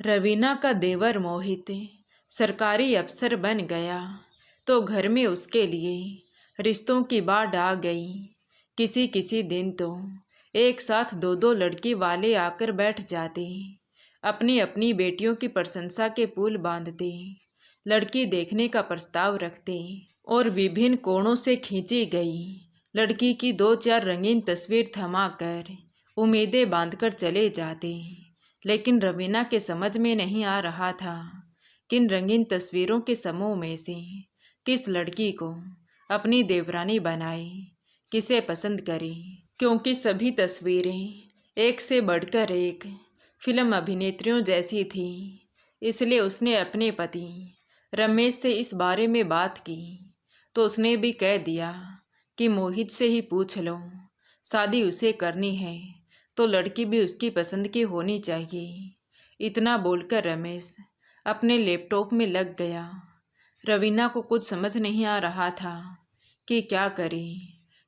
रवीना का देवर मोहित सरकारी अफसर बन गया तो घर में उसके लिए रिश्तों की बाढ़ आ गई। किसी किसी दिन तो एक साथ दो दो लड़की वाले आकर बैठ जाते, अपनी अपनी बेटियों की प्रशंसा के पुल बांधते, लड़की देखने का प्रस्ताव रखते और विभिन्न कोणों से खींची गई लड़की की दो चार रंगीन तस्वीर थमाकर उम्मीदें बांधकर चले जाते। लेकिन रवीना के समझ में नहीं आ रहा था किन रंगीन तस्वीरों के समूह में से किस लड़की को अपनी देवरानी बनाए, किसे पसंद करे, क्योंकि सभी तस्वीरें एक से बढ़कर एक फिल्म अभिनेत्रियों जैसी थी। इसलिए उसने अपने पति रमेश से इस बारे में बात की तो उसने भी कह दिया कि मोहित से ही पूछ लो, शादी उसे करनी है तो लड़की भी उसकी पसंद की होनी चाहिए। इतना बोलकर रमेश अपने लैपटॉप में लग गया। रवीना को कुछ समझ नहीं आ रहा था कि क्या करे,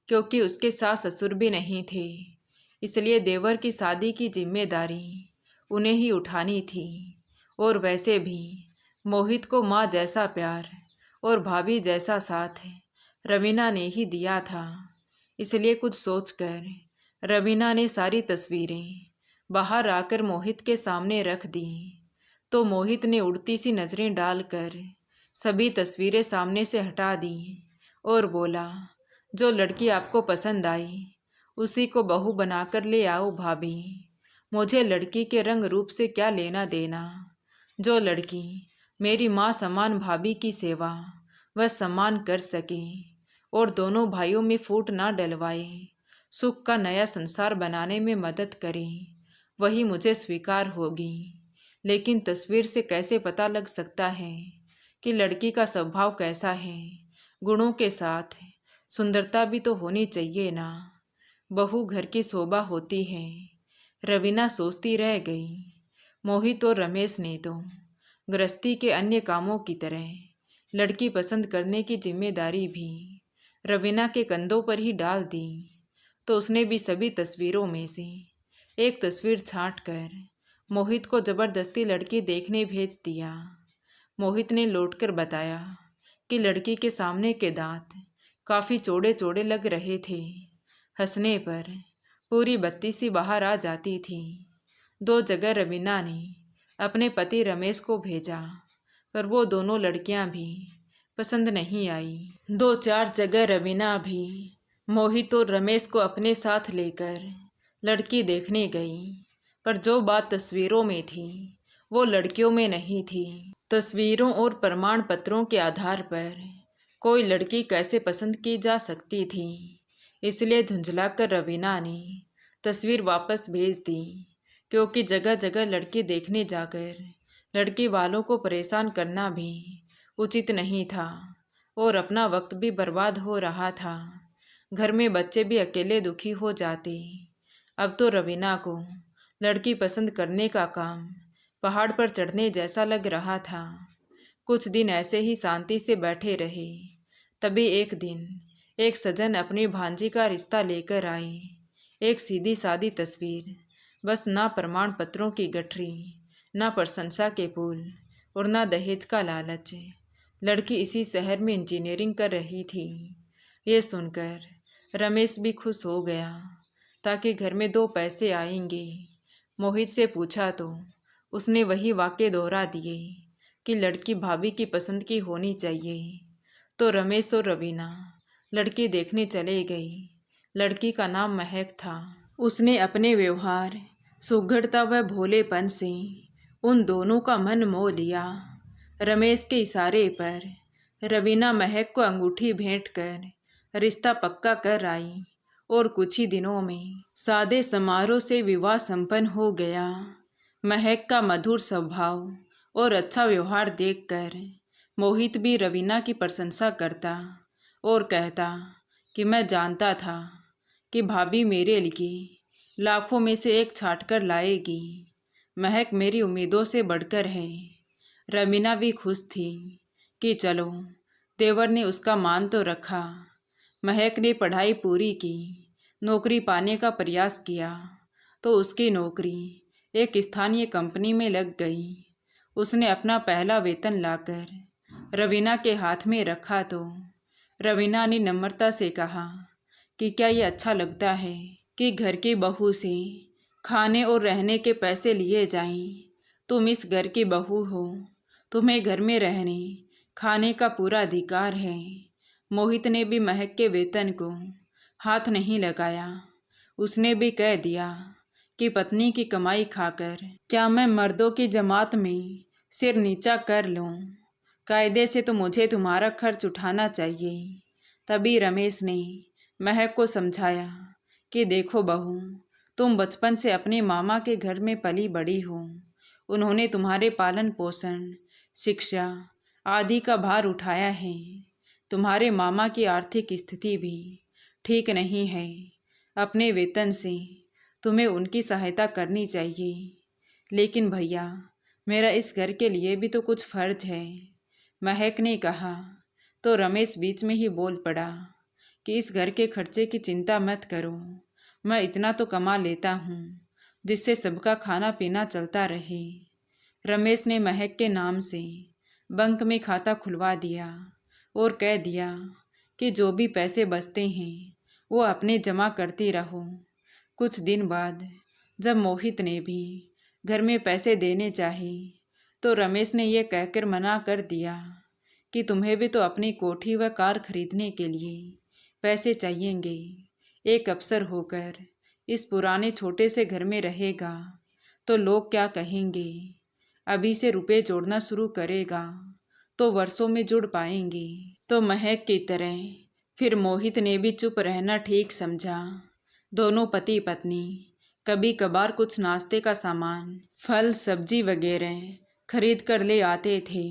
क्योंकि उसके सास ससुर भी नहीं थे, इसलिए देवर की शादी की जिम्मेदारी उन्हें ही उठानी थी। और वैसे भी मोहित को माँ जैसा प्यार और भाभी जैसा साथ रवीना ने ही दिया था। इसलिए कुछ सोचकर रवीना ने सारी तस्वीरें बाहर आकर मोहित के सामने रख दी। तो मोहित ने उड़ती सी नज़रें डालकर सभी तस्वीरें सामने से हटा दी और बोला, जो लड़की आपको पसंद आई उसी को बहू बनाकर ले आओ भाभी, मुझे लड़की के रंग रूप से क्या लेना देना। जो लड़की मेरी माँ समान भाभी की सेवा व सम्मान कर सके और दोनों भाइयों में फूट ना डलवाए, सुख का नया संसार बनाने में मदद करे, वही मुझे स्वीकार होगी। लेकिन तस्वीर से कैसे पता लग सकता है कि लड़की का स्वभाव कैसा है? गुणों के साथ सुंदरता भी तो होनी चाहिए ना। बहू घर की शोभा होती है। रवीना सोचती रह गई। मोहित और रमेश ने तो गृहस्थी के अन्य कामों की तरह लड़की पसंद करने की जिम्मेदारी भी रवीना के कंधों पर ही डाल दी। तो उसने भी सभी तस्वीरों में से एक तस्वीर छांटकर मोहित को जबरदस्ती लड़की देखने भेज दिया। मोहित ने लौटकर बताया कि लड़की के सामने के दांत काफ़ी चौड़े चौड़े लग रहे थे। हंसने पर पूरी बत्ती सी बाहर आ जाती थी। दो जगह रवीना ने अपने पति रमेश को भेजा, पर वो दोनों लड़कियां भी पसंद नहीं आई। दो चार जगह रवीना भी मोहित और रमेश को अपने साथ लेकर लड़की देखने गई, पर जो बात तस्वीरों में थी वो लड़कियों में नहीं थी। तस्वीरों और प्रमाण पत्रों के आधार पर कोई लड़की कैसे पसंद की जा सकती थी। इसलिए झुंझलाकर रवीना ने तस्वीर वापस भेज दी, क्योंकि जगह जगह लड़की देखने जाकर लड़की वालों को परेशान करना भी उचित नहीं था और अपना वक्त भी बर्बाद हो रहा था। घर में बच्चे भी अकेले दुखी हो जाते। अब तो रवीना को लड़की पसंद करने का काम पहाड़ पर चढ़ने जैसा लग रहा था। कुछ दिन ऐसे ही शांति से बैठे रहे। तभी एक दिन एक सज्जन अपनी भांजी का रिश्ता लेकर आए। एक सीधी सादी तस्वीर, बस ना प्रमाण पत्रों की गठरी, ना प्रशंसा के पुल और ना दहेज का लालच। लड़की इसी शहर में इंजीनियरिंग कर रही थी। ये सुनकर रमेश भी खुश हो गया, ताकि घर में दो पैसे आएंगे। मोहित से पूछा तो उसने वही वाक्य दोहरा दिए कि लड़की भाभी की पसंद की होनी चाहिए। तो रमेश और रवीना लड़की देखने चले गई। लड़की का नाम महक था। उसने अपने व्यवहार, सुघड़ता व भोलेपन से उन दोनों का मन मोह लिया। रमेश के इशारे पर रवीना महक को अंगूठी भेंट कर रिश्ता पक्का कर आई और कुछ ही दिनों में सादे समारोह से विवाह संपन्न हो गया। महक का मधुर स्वभाव और अच्छा व्यवहार देखकर मोहित भी रवीना की प्रशंसा करता और कहता कि मैं जानता था कि भाभी मेरे लिए लाखों में से एक छांट कर लाएगी। महक मेरी उम्मीदों से बढ़कर है। रवीना भी खुश थी कि चलो, देवर ने उसका मान तो रखा। महक ने पढ़ाई पूरी की, नौकरी पाने का प्रयास किया तो उसकी नौकरी एक स्थानीय कंपनी में लग गई। उसने अपना पहला वेतन लाकर रवीना के हाथ में रखा तो रवीना ने नम्रता से कहा कि क्या ये अच्छा लगता है कि घर की बहू से खाने और रहने के पैसे लिए जाएं। तुम इस घर की बहू हो, तुम्हें घर में रहने खाने का पूरा अधिकार है। मोहित ने भी महक के वेतन को हाथ नहीं लगाया। उसने भी कह दिया कि पत्नी की कमाई खाकर क्या मैं मर्दों की जमात में सिर नीचा कर लूं? कायदे से तो मुझे तुम्हारा खर्च उठाना चाहिए। तभी रमेश ने महक को समझाया कि देखो बहू, तुम बचपन से अपने मामा के घर में पली बड़ी हो। उन्होंने तुम्हारे पालन पोषण, शिक्षा आदि का भार उठाया है। तुम्हारे मामा की आर्थिक स्थिति भी ठीक नहीं है। अपने वेतन से तुम्हें उनकी सहायता करनी चाहिए। लेकिन भैया, मेरा इस घर के लिए भी तो कुछ फर्ज है, महक ने कहा। तो रमेश बीच में ही बोल पड़ा कि इस घर के खर्चे की चिंता मत करो, मैं इतना तो कमा लेता हूँ जिससे सबका खाना पीना चलता रहे। रमेश ने महक के नाम से बैंक में खाता खुलवा दिया और कह दिया कि जो भी पैसे बचते हैं वो अपने जमा करती रहो। कुछ दिन बाद जब मोहित ने भी घर में पैसे देने चाहे तो रमेश ने यह कहकर मना कर दिया कि तुम्हें भी तो अपनी कोठी व कार खरीदने के लिए पैसे चाहिएंगे। एक अफसर होकर इस पुराने छोटे से घर में रहेगा तो लोग क्या कहेंगे? अभी से रुपए जोड़ना शुरू करेगा तो वर्षों में जुड़ पाएंगे। तो महक की तरह फिर मोहित ने भी चुप रहना ठीक समझा। दोनों पति पत्नी कभी कभार कुछ नाश्ते का सामान, फल सब्जी वगैरह खरीद कर ले आते थे।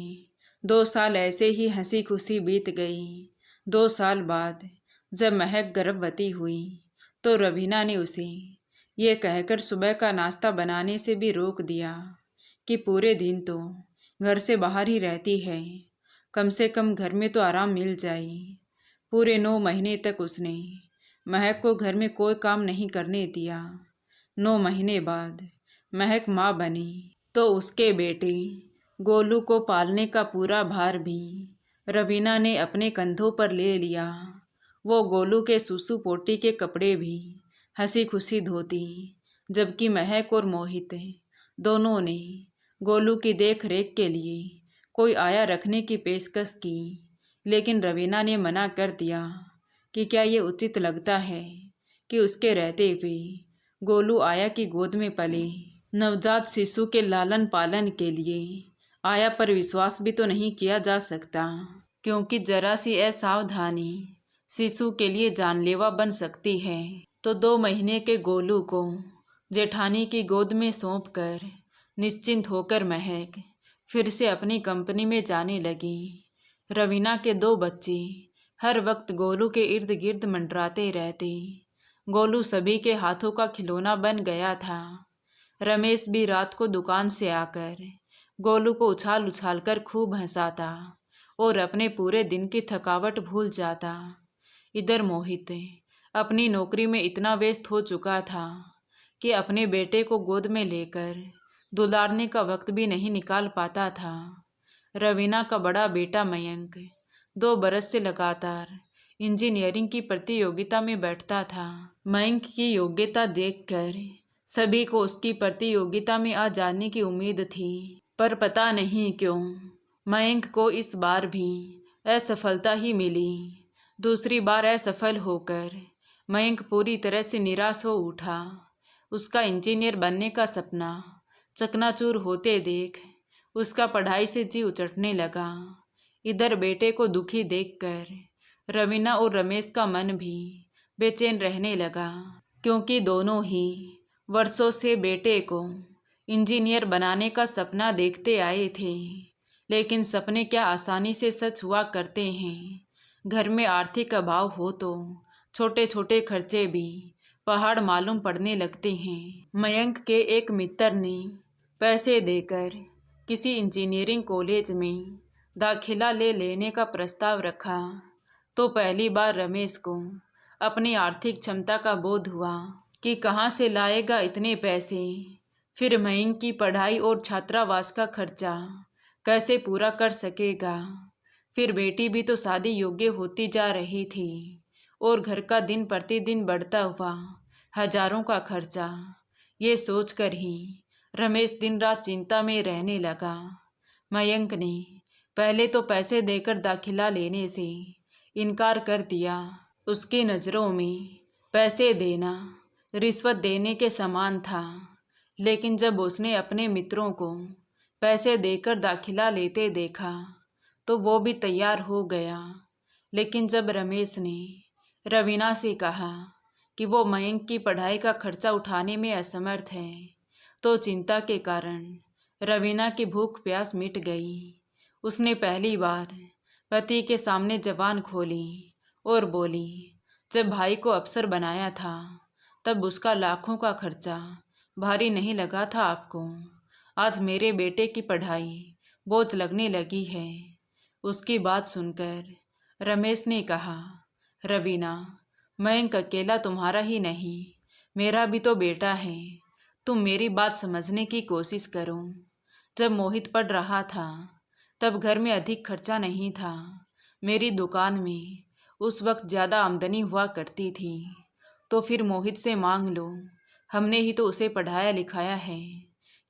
2 साल ऐसे ही हंसी खुशी बीत गई। 2 साल बाद जब महक गर्भवती हुई तो रवीना ने उसे ये कहकर सुबह का नाश्ता बनाने से भी रोक दिया कि पूरे दिन तो घर से बाहर ही रहती है, कम से कम घर में तो आराम मिल जाए। पूरे 9 महीने तक उसने महक को घर में कोई काम नहीं करने दिया। 9 महीने बाद महक माँ बनी तो उसके बेटे गोलू को पालने का पूरा भार भी रवीना ने अपने कंधों पर ले लिया। वो गोलू के सुसु पोटी के कपड़े भी हंसी खुशी धोती, जबकि महक और मोहित दोनों ने गोलू की देख रेख के लिए कोई आया रखने की पेशकश की। लेकिन रवीना ने मना कर दिया कि क्या ये उचित लगता है कि उसके रहते हुए गोलू आया की गोद में पले। नवजात शिशु के लालन पालन के लिए आया पर विश्वास भी तो नहीं किया जा सकता, क्योंकि जरा सी असावधानी शिशु के लिए जानलेवा बन सकती है। तो 2 महीने के गोलू को जेठानी की गोद में सौंपकर निश्चिंत होकर महक फिर से अपनी कंपनी में जाने लगी। रवीना के 2 बच्चे हर वक्त गोलू के इर्द गिर्द मंडराते रहते। गोलू सभी के हाथों का खिलौना बन गया था। रमेश भी रात को दुकान से आकर गोलू को उछाल उछाल कर खूब हंसाता और अपने पूरे दिन की थकावट भूल जाता। इधर मोहित अपनी नौकरी में इतना व्यस्त हो चुका था कि अपने बेटे को गोद में लेकर दुलारने का वक्त भी नहीं निकाल पाता था। रवीना का बड़ा बेटा मयंक 2 बरस से लगातार इंजीनियरिंग की प्रतियोगिता में बैठता था। मयंक की योग्यता देखकर सभी को उसकी प्रतियोगिता में आ जाने की उम्मीद थी, पर पता नहीं क्यों मयंक को इस बार भी असफलता ही मिली। दूसरी बार असफल होकर मयंक पूरी तरह से निराश हो उठा। उसका इंजीनियर बनने का सपना चकनाचूर होते देख उसका पढ़ाई से जी उचटने लगा। इधर बेटे को दुखी देखकर रवीना और रमेश का मन भी बेचैन रहने लगा, क्योंकि दोनों ही वर्षों से बेटे को इंजीनियर बनाने का सपना देखते आए थे। लेकिन सपने क्या आसानी से सच हुआ करते हैं। घर में आर्थिक अभाव हो तो छोटे छोटे खर्चे भी पहाड़ मालूम पड़ने लगते हैं। मयंक के एक मित्र ने पैसे देकर किसी इंजीनियरिंग कॉलेज में दाखिला ले लेने का प्रस्ताव रखा तो पहली बार रमेश को अपनी आर्थिक क्षमता का बोध हुआ कि कहाँ से लाएगा इतने पैसे। फिर मयंक की पढ़ाई और छात्रावास का खर्चा कैसे पूरा कर सकेगा। फिर बेटी भी तो शादी योग्य होती जा रही थी और घर का दिन प्रतिदिन बढ़ता हुआ हजारों का खर्चा। ये सोचकर ही रमेश दिन रात चिंता में रहने लगा। मयंक ने पहले तो पैसे देकर दाखिला लेने से इनकार कर दिया। उसकी नज़रों में पैसे देना रिश्वत देने के समान था। लेकिन जब उसने अपने मित्रों को पैसे देकर दाखिला लेते देखा तो वो भी तैयार हो गया। लेकिन जब रमेश ने रवीना से कहा कि वो मयंक की पढ़ाई का खर्चा उठाने में असमर्थ है तो चिंता के कारण रवीना की भूख प्यास मिट गई। उसने पहली बार पति के सामने जबान खोली और बोली, जब भाई को अफसर बनाया था तब उसका लाखों का खर्चा भारी नहीं लगा था आपको। आज मेरे बेटे की पढ़ाई बोझ लगने लगी है। उसकी बात सुनकर रमेश ने कहा, रवीना, मयंक अकेला तुम्हारा ही नहीं, मेरा भी तो बेटा है। तुम मेरी बात समझने की कोशिश करो। जब मोहित पढ़ रहा था तब घर में अधिक खर्चा नहीं था। मेरी दुकान में उस वक्त ज़्यादा आमदनी हुआ करती थी, तो फिर मोहित से मांग लो। हमने ही तो उसे पढ़ाया लिखाया है,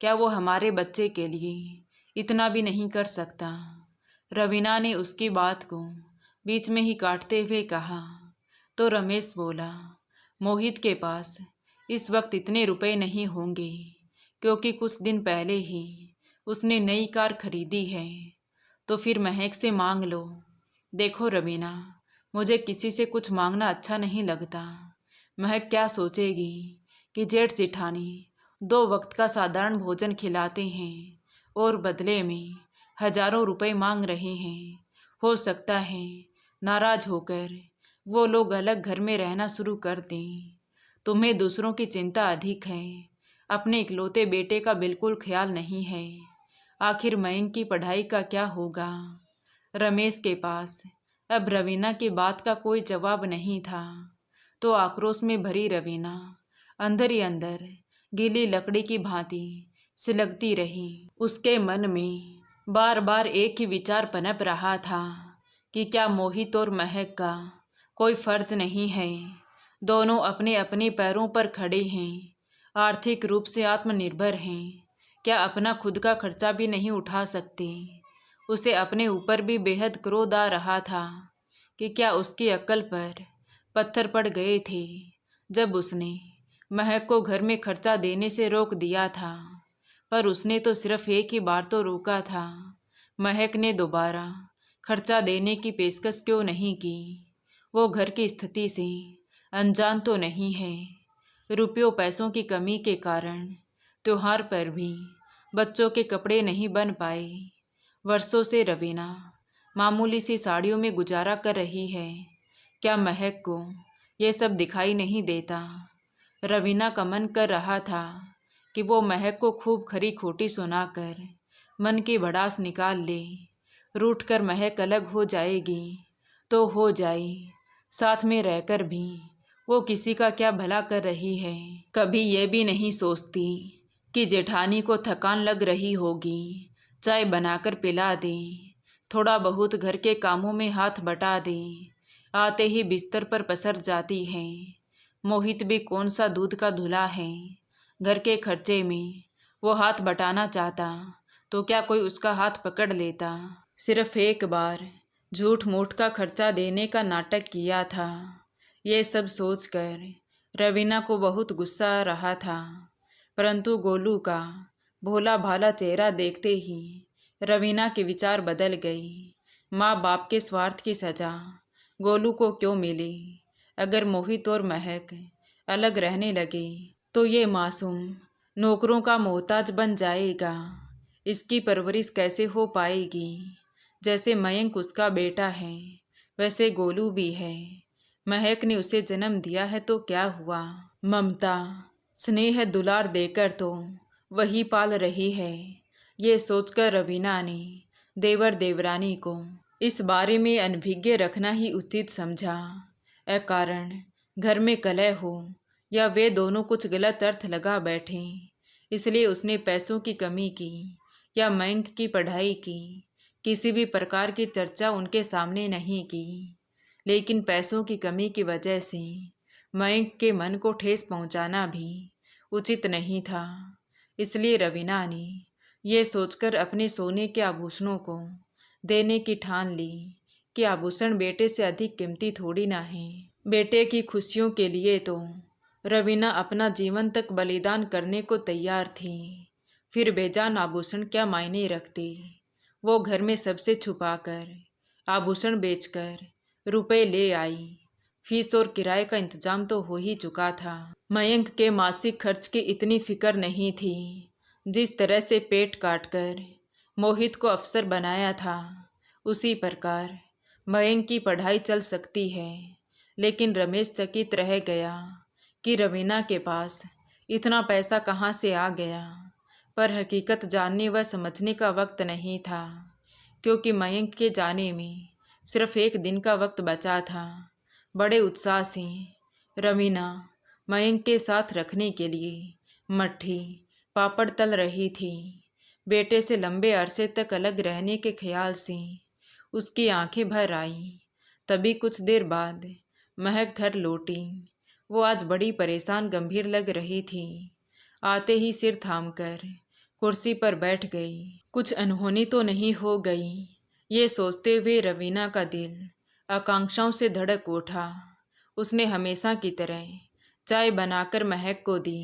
क्या वो हमारे बच्चे के लिए इतना भी नहीं कर सकता। रवीना ने उसकी बात को बीच में ही काटते हुए कहा। तो रमेश बोला, मोहित के पास इस वक्त इतने रुपए नहीं होंगे, क्योंकि कुछ दिन पहले ही उसने नई कार खरीदी है। तो फिर महक से मांग लो। देखो रवीना, मुझे किसी से कुछ मांगना अच्छा नहीं लगता। महक क्या सोचेगी कि जेठ जिठानी 2 वक्त का साधारण भोजन खिलाते हैं और बदले में हजारों रुपए मांग रहे हैं। हो सकता है नाराज होकर वो लोग अलग घर में रहना शुरू कर दें। तुम्हें दूसरों की चिंता अधिक है, अपने इकलौते बेटे का बिल्कुल ख्याल नहीं है। आखिर मयंक की पढ़ाई का क्या होगा। रमेश के पास अब रवीना की बात का कोई जवाब नहीं था। तो आक्रोश में भरी रवीना अंदर ही अंदर गीली लकड़ी की भांति सिलगती रही। उसके मन में बार बार एक ही विचार पनप रहा था कि क्या मोहित और महक का कोई फर्ज नहीं है। दोनों अपने अपने पैरों पर खड़े हैं, आर्थिक रूप से आत्मनिर्भर हैं। क्या अपना खुद का खर्चा भी नहीं उठा सकते। उसे अपने ऊपर भी बेहद क्रोध आ रहा था कि क्या उसकी अक्ल पर पत्थर पड़ गए थे जब उसने महक को घर में खर्चा देने से रोक दिया था। पर उसने तो सिर्फ एक ही बार तो रोका था। महक ने दोबारा खर्चा देने की पेशकश क्यों नहीं की। वो घर की स्थिति से अनजान तो नहीं है। रुपयों पैसों की कमी के कारण त्योहार पर भी बच्चों के कपड़े नहीं बन पाए। वर्षों से रवीना मामूली सी साड़ियों में गुजारा कर रही है। क्या महक को ये सब दिखाई नहीं देता। रवीना का मन कर रहा था कि वो महक को खूब खरी खोटी सुनाकर मन की भड़ास निकाल ले। रूठ कर महक अलग हो जाएगी तो हो जाए, साथ में रहकर भी वो किसी का क्या भला कर रही है। कभी ये भी नहीं सोचती कि जेठानी को थकान लग रही होगी, चाय बनाकर पिला दे, थोड़ा बहुत घर के कामों में हाथ बटा दे, आते ही बिस्तर पर पसर जाती है। मोहित भी कौन सा दूध का धुला है। घर के खर्चे में वो हाथ बटाना चाहता तो क्या कोई उसका हाथ पकड़ लेता। सिर्फ एक बार झूठ मूठ का खर्चा देने का नाटक किया था। ये सब सोचकर रवीना को बहुत गुस्सा आ रहा था, परंतु गोलू का भोला भाला चेहरा देखते ही रवीना के विचार बदल गई। माँ बाप के स्वार्थ की सजा गोलू को क्यों मिली। अगर मोहित और महक अलग रहने लगे तो ये मासूम नौकरों का मोहताज बन जाएगा। इसकी परवरिश कैसे हो पाएगी। जैसे मयंक उसका बेटा है वैसे गोलू भी है। महक ने उसे जन्म दिया है तो क्या हुआ, ममता स्नेह दुलार देकर तो वही पाल रही है। ये सोचकर रवीना ने देवर देवरानी को इस बारे में अनभिज्ञ रखना ही उचित समझा। अकारण घर में कलह हो या वे दोनों कुछ गलत अर्थ लगा बैठें, इसलिए उसने पैसों की कमी की या मयंक की पढ़ाई की, किसी भी प्रकार की चर्चा उनके सामने नहीं की। लेकिन पैसों की कमी की वजह से मयंक के मन को ठेस पहुंचाना भी उचित नहीं था। इसलिए रवीना ने यह सोचकर अपने सोने के आभूषणों को देने की ठान ली कि आभूषण बेटे से अधिक कीमती थोड़ी ना है। बेटे की खुशियों के लिए तो रवीना अपना जीवन तक बलिदान करने को तैयार थी। फिर बेजान आभूषण क्या मायने रखते। वो घर में सबसे छुपाकर आभूषण बेचकर रुपए ले आई। फीस और किराए का इंतजाम तो हो ही चुका था। मयंक के मासिक खर्च की इतनी फिक्र नहीं थी। जिस तरह से पेट काटकर मोहित को अफसर बनाया था, उसी प्रकार मयंक की पढ़ाई चल सकती है। लेकिन रमेश चकित रह गया कि रवीना के पास इतना पैसा कहाँ से आ गया। पर हकीकत जानने व समझने का वक्त नहीं था, क्योंकि मयंक के जाने में सिर्फ एक दिन का वक्त बचा था। बड़े उत्साह से रवीना मयंक के साथ रखने के लिए मट्ठी पापड़ तल रही थी। बेटे से लंबे अरसे तक अलग रहने के ख्याल से उसकी आंखें भर आईं। तभी कुछ देर बाद महक घर लौटी। वो आज बड़ी परेशान गंभीर लग रही थी। आते ही सिर थामकर कुर्सी पर बैठ गई। कुछ अनहोनी तो नहीं हो गई, ये सोचते हुए रवीना का दिल आकांक्षाओं से धड़क उठा। उसने हमेशा की तरह चाय बनाकर महक को दी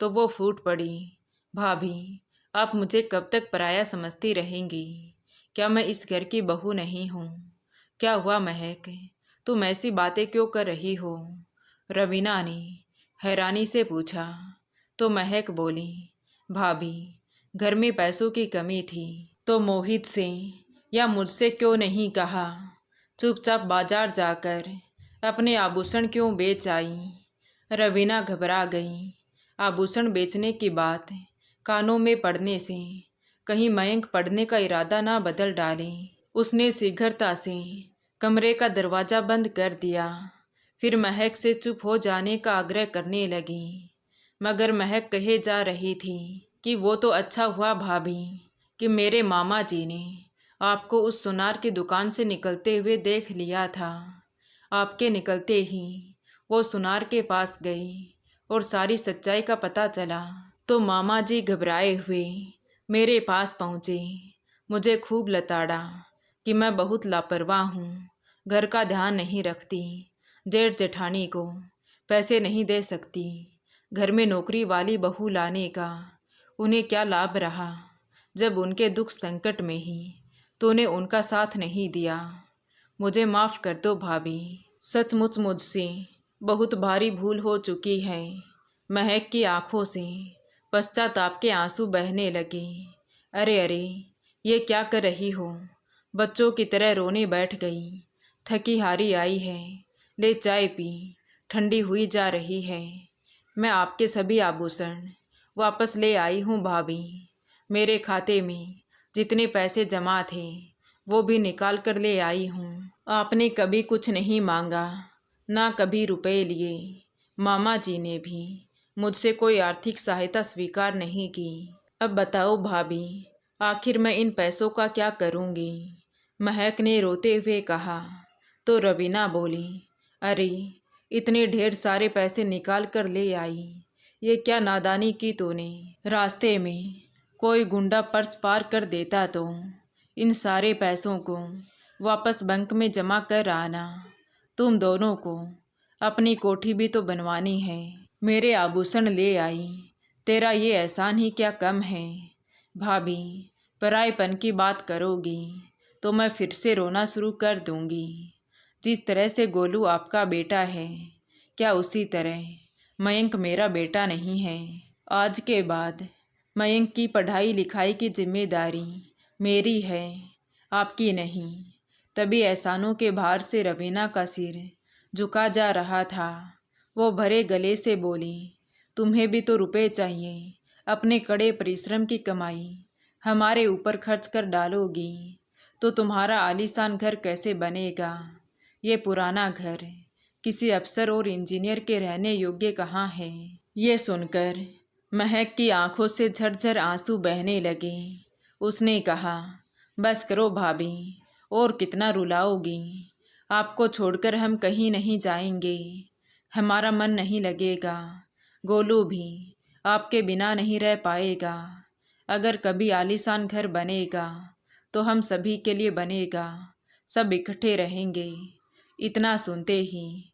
तो वो फूट पड़ी। भाभी, आप मुझे कब तक पराया समझती रहेंगी? क्या मैं इस घर की बहू नहीं हूँ? क्या हुआ महक, तुम ऐसी बातें क्यों कर रही हो? रवीना ने हैरानी से पूछा। तो महक बोली, भाभी, घर में पैसों की कमी थी तो मोहित से या मुझसे क्यों नहीं कहा? चुपचाप बाजार जाकर अपने आभूषण क्यों बेच आई? रवीना घबरा गई। आभूषण बेचने की बात कानों में पड़ने से कहीं मयंक पढ़ने का इरादा ना बदल डाले। उसने शीघ्रता से कमरे का दरवाज़ा बंद कर दिया। फिर महक से चुप हो जाने का आग्रह करने लगी। मगर महक कहे जा रही थी कि वो तो अच्छा हुआ भाभी कि मेरे मामा जी ने आपको उस सुनार की दुकान से निकलते हुए देख लिया था। आपके निकलते ही वो सुनार के पास गई और सारी सच्चाई का पता चला तो मामा जी घबराए हुए मेरे पास पहुँचे। मुझे खूब लताड़ा कि मैं बहुत लापरवाह हूँ, घर का ध्यान नहीं रखती, जेठ जेठानी को पैसे नहीं दे सकती। घर में नौकरी वाली बहू लाने का उन्हें क्या लाभ रहा जब उनके दुख संकट में ही तूने उनका साथ नहीं दिया। मुझे माफ़ कर दो भाभी, सचमुच मुझसे बहुत भारी भूल हो चुकी है। महक की आंखों से पश्चाताप के आंसू बहने लगे। अरे अरे, ये क्या कर रही हो? बच्चों की तरह रोने बैठ गई। थकी हारी आई है, ले चाय पी, ठंडी हुई जा रही है। मैं आपके सभी आभूषण वापस ले आई हूँ भाभी। मेरे खाते में जितने पैसे जमा थे वो भी निकाल कर ले आई हूँ। आपने कभी कुछ नहीं मांगा, ना कभी रुपए लिए। मामा जी ने भी मुझसे कोई आर्थिक सहायता स्वीकार नहीं की। अब बताओ भाभी, आखिर मैं इन पैसों का क्या करूँगी? महक ने रोते हुए कहा। तो रवीना बोली, अरे इतने ढेर सारे पैसे निकाल कर ले आई, ये क्या नादानी की तूने? रास्ते में कोई गुंडा पर्स पार कर देता तो इन सारे पैसों को वापस बैंक में जमा कर आना। तुम दोनों को अपनी कोठी भी तो बनवानी है। मेरे आभूषण ले आई, तेरा ये एहसान ही क्या कम है? भाभी, परायेपन की बात करोगी तो मैं फिर से रोना शुरू कर दूंगी। जिस तरह से गोलू आपका बेटा है, क्या उसी तरह मयंक मेरा बेटा नहीं है? आज के बाद मयंक की पढ़ाई लिखाई की जिम्मेदारी मेरी है, आपकी नहीं। तभी एहसानों के भार से रवीना का सिर झुका जा रहा था। वो भरे गले से बोली, तुम्हें भी तो रुपए चाहिए। अपने कड़े परिश्रम की कमाई हमारे ऊपर खर्च कर डालोगी तो तुम्हारा आलीशान घर कैसे बनेगा? ये पुराना घर किसी अफसर और इंजीनियर के रहने योग्य कहाँ है? ये सुनकर महक की आंखों से झरझर आंसू बहने लगे। उसने कहा, बस करो भाभी, और कितना रुलाओगी? आपको छोड़कर हम कहीं नहीं जाएंगे। हमारा मन नहीं लगेगा। गोलू भी आपके बिना नहीं रह पाएगा। अगर कभी आलीशान घर बनेगा तो हम सभी के लिए बनेगा। सब इकट्ठे रहेंगे। इतना सुनते ही